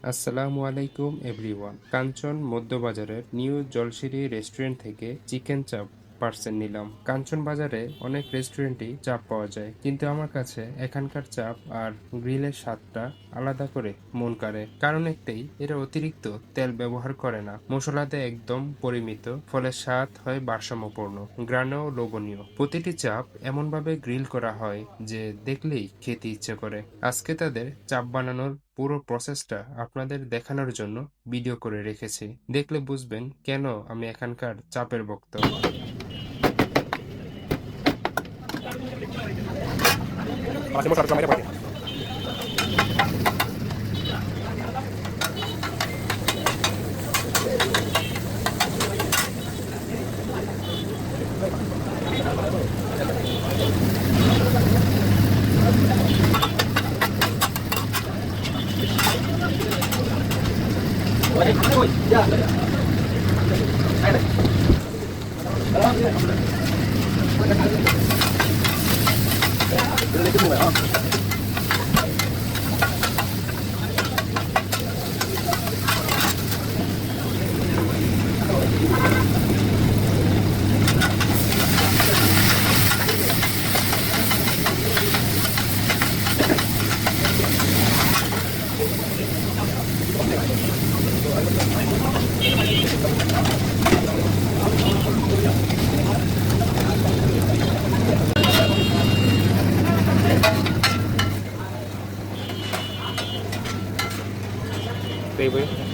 আসসালামু আলাইকুম এভরিওয়ান। কাঞ্চন মধ্যবাজারের new Jolshiri restaurant থেকে চিকেন চাপ পার্সেল নিলাম। কাঞ্চন বাজারে অনেক রেস্টুরেন্টই চাপ পাওয়া যায়, কিন্তু আমার কাছে এখানকার চাপ আর গ্রিলের স্বাদটা আলাদা করে মন কাড়ে। কারণ একটাই, এরা অতিরিক্ত তেল ব্যবহার করে না, মশলাতে একদম পরিমিত, ফলে স্বাদ হয় ভারসাম্যপূর্ণ, ঘ্রাণেও লোভনীয়। প্রতিটি চাপ এমনভাবে গ্রিল করা হয় যে দেখলেই খেতে ইচ্ছে করে। আজকে তাদের চাপ বানানোর পুরো প্রসেসটা আপনাদের দেখানোর জন্য ভিডিও করে রেখেছি। দেখলে বুঝবেন কেন আমি এখানকার চাপের ভক্ত। Hacemos la reclamaría por aquí. Baby.